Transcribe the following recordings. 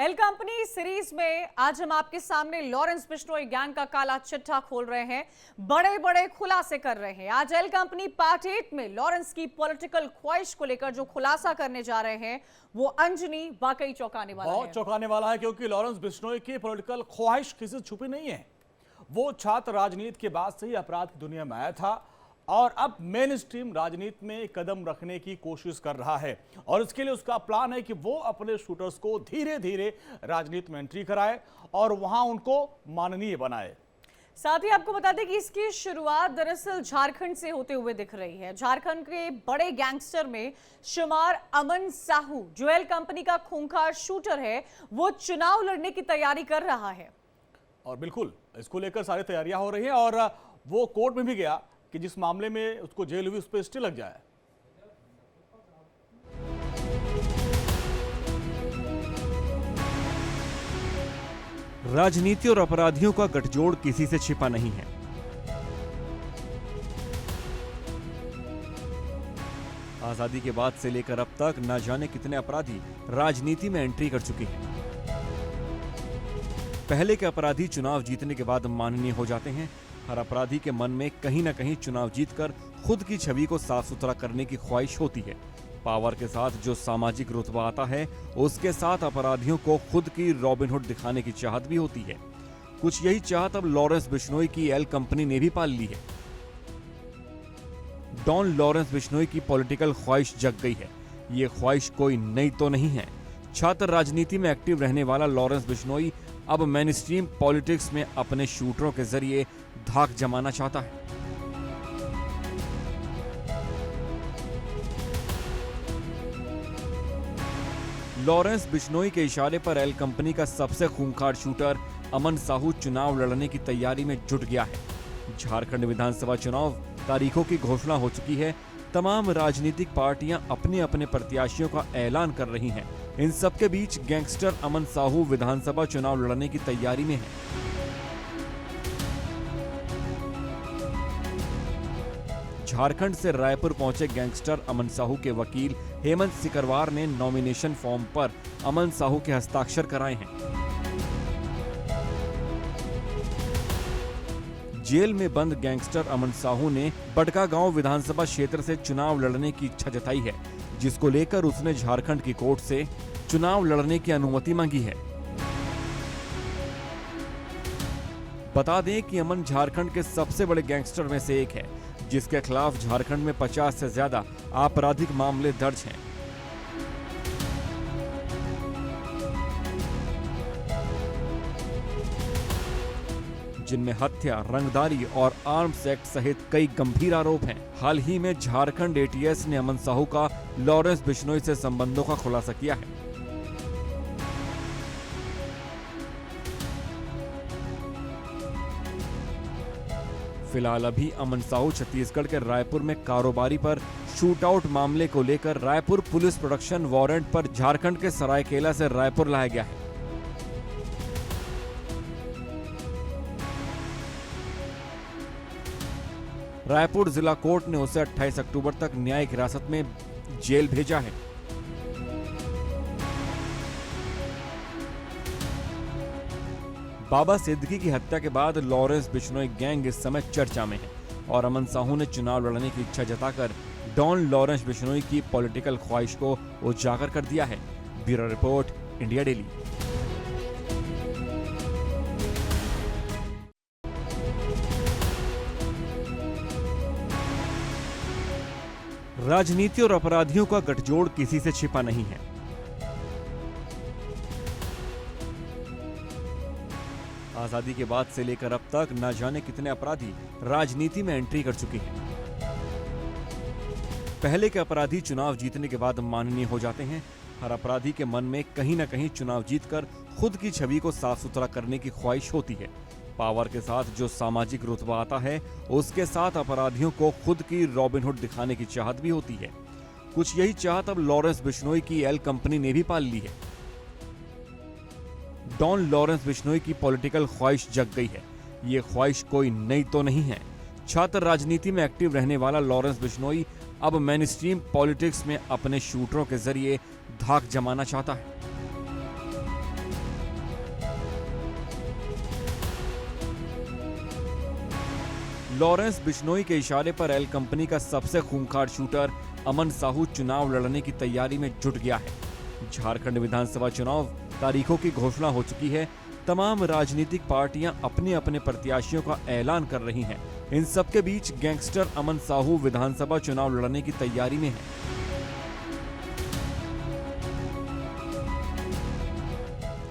L company series में आज हम आपके सामने लॉरेंस बिश्नोई गैंग का काला चिट्ठा खोल रहे हैं, बड़े बड़े खुलासे कर रहे हैं। आज एल कंपनी पार्ट 8 में लॉरेंस की पॉलिटिकल ख्वाहिश को लेकर जो खुलासा करने जा रहे हैं वो अंजनी वाकई चौंकाने वाला है। बहुत चौंकाने वाला है क्योंकि लॉरेंस बिश्नोई की पॉलिटिकल ख्वाहिश किसी से छुपी नहीं है। वो छात्र राजनीति के बाद से ही अपराध की दुनिया में आया था और अब मेन स्ट्रीम राजनीति में कदम रखने की कोशिश कर रहा है और इसके लिए उसका प्लान है कि वो अपने शूटर्स को धीरे धीरे राजनीति में एंट्री कराए और वहां उनको माननीय बनाए। साथ ही आपको बता दें कि इसकी शुरुआत दरअसल झारखंड से होते हुए दिख रही है। झारखंड के बड़े गैंगस्टर में शुमार अमन साहू, जो एल कंपनी का खूंखार शूटर है, वो चुनाव लड़ने की तैयारी कर रहा है और बिल्कुल इसको लेकर सारी तैयारियां हो रही हैं और वो कोर्ट में भी गया कि जिस मामले में उसको जेल हुई उस पर स्टे लग जाए। राजनीति और अपराधियों का गठजोड़ किसी से छिपा नहीं है। आजादी के बाद से लेकर अब तक न जाने कितने अपराधी राजनीति में एंट्री कर चुके हैं। पहले के अपराधी चुनाव जीतने के बाद माननीय हो जाते हैं। हर अपराधी के मन में कहीं न कहीं चुनाव जीतकर खुद की छवि को साफ सुथरा करने की ख्वाहिश होती है। पावर के साथ जो सामाजिक रुतबा आता है उसके साथ अपराधियों को खुद की रॉबिनहुड दिखाने की चाहत भी होती है। कुछ यही चाहत अब लॉरेंस बिश्नोई की एल कंपनी ने भी पाल ली है। डॉन लॉरेंस बिश्नोई की पॉलिटिकल ख्वाहिश जग गई है। ये ख्वाहिश कोई नई तो नहीं है। छात्र राजनीति में एक्टिव रहने वाला लॉरेंस बिश्नोई अब मेनस्ट्रीम पॉलिटिक्स में अपने शूटरों के जरिए धाक जमाना चाहता है। लॉरेंस बिश्नोई के इशारे पर एल कंपनी का सबसे खूंखार शूटर अमन साहू चुनाव लड़ने की तैयारी में जुट गया है। झारखंड विधानसभा चुनाव तारीखों की घोषणा हो चुकी है। तमाम राजनीतिक पार्टियां अपने अपने प्रत्याशियों का ऐलान कर रही हैं। इन सबके बीच गैंगस्टर अमन साहू विधानसभा चुनाव लड़ने की तैयारी में है। झारखंड से रायपुर पहुंचे गैंगस्टर अमन साहू के वकील हेमंत सिकरवार ने नॉमिनेशन फॉर्म पर अमन साहू के हस्ताक्षर कराए हैं। जेल में बंद गैंगस्टर अमन साहू ने बड़कागांव विधानसभा क्षेत्र से चुनाव लड़ने की इच्छा जताई है, जिसको लेकर उसने झारखंड की कोर्ट से चुनाव लड़ने की अनुमति मांगी है। बता दें कि अमन झारखंड के सबसे बड़े गैंगस्टर में से एक है, जिसके खिलाफ झारखंड में 50 से ज्यादा आपराधिक मामले दर्ज हैं। जिनमें हत्या, रंगदारी और आर्म्स एक्ट सहित कई गंभीर आरोप हैं। हाल ही में झारखंड एटीएस ने अमन साहू का लॉरेंस बिश्नोई से संबंधों का खुलासा किया है। फिलहाल अभी अमन साहू छत्तीसगढ़ के रायपुर में कारोबारी पर शूटआउट मामले को लेकर रायपुर पुलिस प्रोडक्शन वारंट पर झारखंड के सरायकेला से रायपुर लाया गया है। रायपुर जिला कोर्ट ने उसे 28 अक्टूबर तक न्यायिक हिरासत में जेल भेजा है। बाबा सिद्दीकी की हत्या के बाद लॉरेंस बिश्नोई गैंग इस समय चर्चा में है और अमन साहू ने चुनाव लड़ने की इच्छा जताकर डॉन लॉरेंस बिश्नोई की पॉलिटिकल ख्वाहिश को उजागर कर दिया है। Bureau report, India daily. राजनीति और अपराधियों का गठजोड़ किसी से छिपा नहीं है। आजादी के बाद से लेकर अब तक न जाने कितने अपराधी राजनीति में एंट्री कर चुके हैं। पहले के अपराधी चुनाव जीतने के बाद माननीय हो जाते हैं। हर अपराधी के मन में कहीं न कहीं चुनाव जीतकर खुद की छवि को साफ सुथरा करने की ख्वाहिश होती है। पावर के साथ जो सामाजिक रुतबा आता है उसके साथ अपराधियों को खुद की रॉबिनहुड दिखाने की चाहत भी होती है। कुछ यही चाहत अब लॉरेंस बिश्नोई की एल कंपनी ने भी पाल ली है। डॉन लॉरेंस बिश्नोई की पॉलिटिकल ख्वाहिश जग गई है। ये ख्वाहिश कोई नई तो नहीं है। छात्र राजनीति में एक्टिव रहने वाला लॉरेंस बिश्नोई अब मेनस्ट्रीम पॉलिटिक्स में अपने शूटरों के जरिए धाक जमाना चाहता है। लॉरेंस बिश्नोई के इशारे पर एल कंपनी का सबसे खूंखार शूटर अमन साहू चुनाव लड़ने की तैयारी में जुट गया है। झारखंड विधानसभा चुनाव तारीखों की घोषणा हो चुकी है। तमाम राजनीतिक पार्टियां अपने अपने प्रत्याशियों का ऐलान कर रही हैं। इन सबके बीच गैंगस्टर अमन साहू विधानसभा चुनाव लड़ने की तैयारी में है।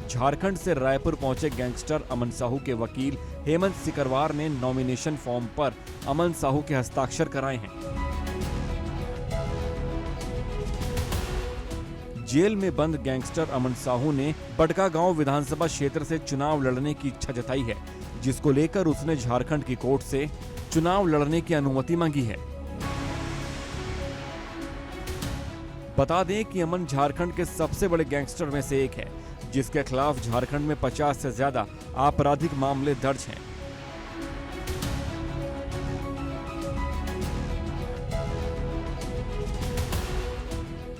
झारखंड से रायपुर पहुंचे गैंगस्टर अमन साहू के वकील हेमंत सिकरवार ने नॉमिनेशन फॉर्म पर अमन साहू के हस्ताक्षर कराए हैं। जेल में बंद गैंगस्टर अमन साहू ने बड़कागांव विधानसभा क्षेत्र से चुनाव लड़ने की इच्छा जताई है, जिसको लेकर उसने झारखंड की कोर्ट से चुनाव लड़ने की अनुमति मांगी है। बता दें कि अमन झारखंड के सबसे बड़े गैंगस्टर में से एक है, जिसके खिलाफ झारखंड में 50 से ज्यादा आपराधिक मामले दर्ज हैं।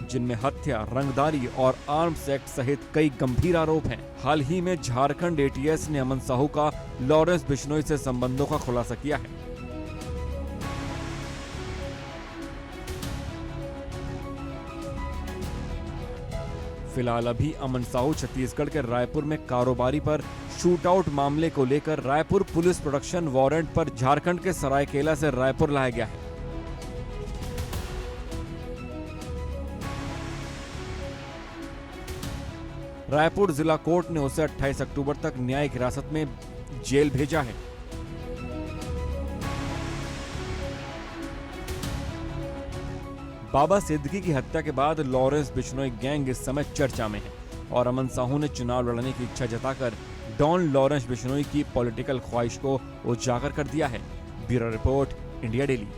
जिनमें हत्या, रंगदारी और आर्म्स एक्ट सहित कई गंभीर आरोप हैं। हाल ही में झारखंड एटीएस ने अमन साहू का लॉरेंस बिश्नोई से संबंधों का खुलासा किया है। फिलहाल अभी अमन साहू छत्तीसगढ़ के रायपुर में कारोबारी पर शूटआउट मामले को लेकर रायपुर पुलिस प्रोडक्शन वारंट पर झारखंड के सरायकेला से रायपुर लाया गया है। रायपुर जिला कोर्ट ने उसे 28 अक्टूबर तक न्यायिक हिरासत में जेल भेजा है। बाबा सिद्दीकी की हत्या के बाद लॉरेंस बिश्नोई गैंग इस समय चर्चा में है और अमन साहू ने चुनाव लड़ने की इच्छा जताकर डॉन लॉरेंस बिश्नोई की पॉलिटिकल ख्वाहिश को उजागर कर दिया है। Bureau report, India daily.